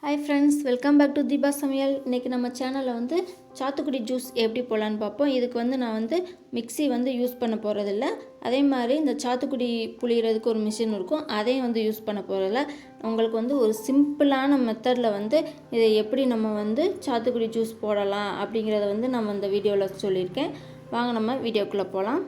Hi friends, welcome back to Deepa சமையல். இன்றைக்கி நம்ம சேனலில் வந்து சாத்துக்குடி ஜூஸ் எப்படி போடலான்னு பார்ப்போம். இதுக்கு வந்து நான் வந்து மிக்ஸி வந்து யூஸ் பண்ண போகிறதில்ல. அதே மாதிரி இந்த சாத்துக்குடி புளியறதுக்கு ஒரு மிஷின் இருக்கும், அதையும் வந்து யூஸ் பண்ண போகிறதில்ல. உங்களுக்கு வந்து ஒரு சிம்பிளான மெத்தடில் வந்து இதை எப்படி நம்ம வந்து சாத்துக்குடி ஜூஸ் போடலாம் அப்படிங்கிறத வந்து நம்ம இந்த வீடியோவில் சொல்லியிருக்கேன். வாங்க நம்ம வீடியோக்குள்ளே போகலாம்.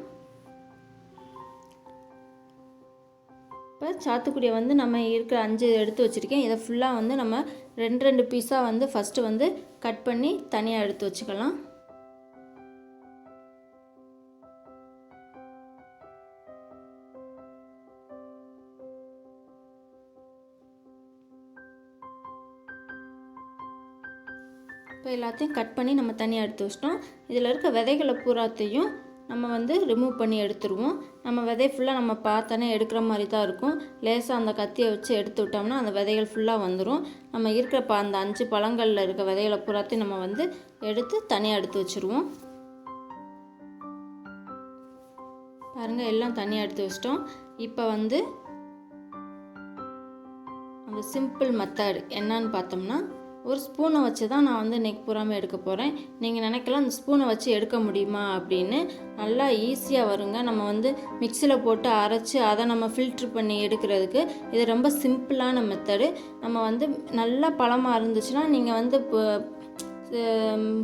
இப்போ சாத்துக்குடியை வந்து நம்ம இருக்கிற 5 எடுத்து வச்சுருக்கேன். இதை ஃபுல்லாக வந்து நம்ம 2 பீஸாக வந்து ஃபஸ்ட்டு வந்து கட் பண்ணி தனியாக எடுத்து வச்சுக்கலாம். இப்போ எல்லாத்தையும் கட் பண்ணி நம்ம தனியாக எடுத்து வச்சிட்டோம். இதில் இருக்க விதைகளை பூராத்தையும் நம்ம வந்து ரிமூவ் பண்ணி எடுத்துருவோம். நம்ம விதை ஃபுல்லாக நம்ம பார்த்தோன்னே எடுக்கிற மாதிரி தான் இருக்கும். லேசாக அந்த கத்தியை வச்சு எடுத்து விட்டோம்னா அந்த விதைகள் ஃபுல்லாக வந்துடும். நம்ம இருக்கிற அந்த 5 பழங்களில் இருக்க விதைகளை பூராத்தையும் நம்ம வந்து எடுத்து தனியாக எடுத்து வச்சுருவோம். பாருங்கள், எல்லாம் தனியாக எடுத்து வச்சிட்டோம். இப்போ வந்து அந்த சிம்பிள் மெத்தட் என்னன்னு பார்த்தோம்னா, ஒரு ஸ்பூனை வச்சு தான் நான் வந்து நெக் பூராமல் எடுக்க போகிறேன். நீங்கள் நினைக்கலாம் அந்த ஸ்பூனை வச்சு எடுக்க முடியுமா அப்படின்னு. நல்லா ஈஸியாக வருங்க. நம்ம வந்து மிக்சியில் போட்டு அரைச்சி அதை நம்ம ஃபில்ட்ரு பண்ணி எடுக்கிறதுக்கு இது ரொம்ப சிம்பிளான மெத்தடு. நம்ம வந்து நல்லா பழமாக இருந்துச்சுன்னா நீங்கள் வந்து இப்போ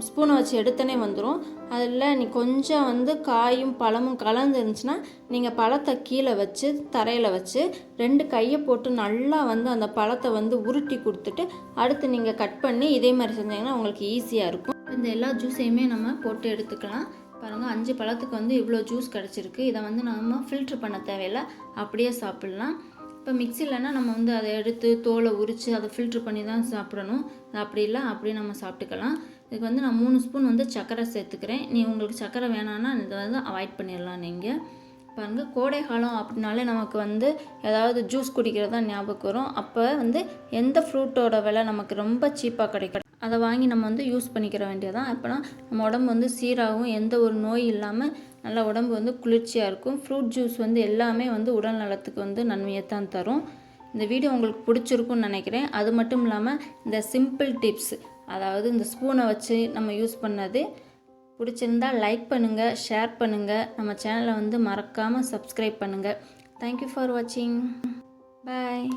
ஸ்பூனை வச்சு எடுத்தனே வந்துடும். அதில் நீ கொஞ்சம் வந்து காயும் பழமும் கலந்து இருந்துச்சுன்னா நீங்கள் பழத்தை கீழே வச்சு தரையில் வச்சு 2 கையை போட்டு நல்லா வந்து அந்த பழத்தை வந்து உருட்டி கொடுத்துட்டு அடுத்து நீங்கள் கட் பண்ணி இதே மாதிரி செஞ்சிங்கன்னா உங்களுக்கு ஈஸியாக இருக்கும். இந்த எல்லா ஜூஸையுமே நம்ம போட்டு எடுத்துக்கலாம். பாருங்கள், 5 பழத்துக்கு வந்து இவ்வளோ ஜூஸ் கிடச்சிருக்கு. இதை வந்து நம்ம ஃபில்ட்ரு பண்ண தேவையில்லை, அப்படியே சாப்பிட்லாம். இப்போ மிக்சிலனா நம்ம வந்து அதை எடுத்து தோலை உரித்து அதை ஃபில்ட்ரு பண்ணி தான் சாப்பிடணும். அப்படி இல்லை, அப்படியே நம்ம சாப்பிட்டுக்கலாம். இதுக்கு வந்து நான் 3 ஸ்பூன் வந்து சர்க்கரை சேர்த்துக்கிறேன். உங்களுக்கு சர்க்கரை வேணான்னா இதை வந்து அவாய்ட் பண்ணிடலாம். நீங்கள் பாருங்கள், கோடை காலம் அப்படின்னாலே நமக்கு வந்து ஏதாவது ஜூஸ் குடிக்கிறது தான் ஞாபகம் வரும். அப்போ வந்து எந்த ஃப்ரூட்டோட விலை நமக்கு ரொம்ப சீப்பாக கிடைக்கும் அதை வாங்கி நம்ம வந்து யூஸ் பண்ணிக்கிற வேண்டியதான். அப்போனா நம்ம உடம்பு வந்து சீராகவும் எந்த ஒரு நோய் இல்லாமல் நல்லா உடம்பு வந்து குளிர்ச்சியாக இருக்கும். ஃப்ரூட் ஜூஸ் வந்து எல்லாமே வந்து உடல் நலத்துக்கு வந்து நன்மையை தான் தரும். இந்த வீடியோ உங்களுக்கு பிடிச்சிருக்குன்னு நினைக்கிறேன். அது மட்டும் இல்லாமல் இந்த சிம்பிள் டிப்ஸ், அதாவது இந்த ஸ்பூனை வச்சு நம்ம யூஸ் பண்ணது பிடிச்சிருந்தால் லைக் பண்ணுங்கள், ஷேர் பண்ணுங்கள். நம்ம சேனலை வந்து மறக்காமல் சப்ஸ்கிரைப் பண்ணுங்கள். தேங்க்யூ ஃபார் வாட்சிங். பாய்.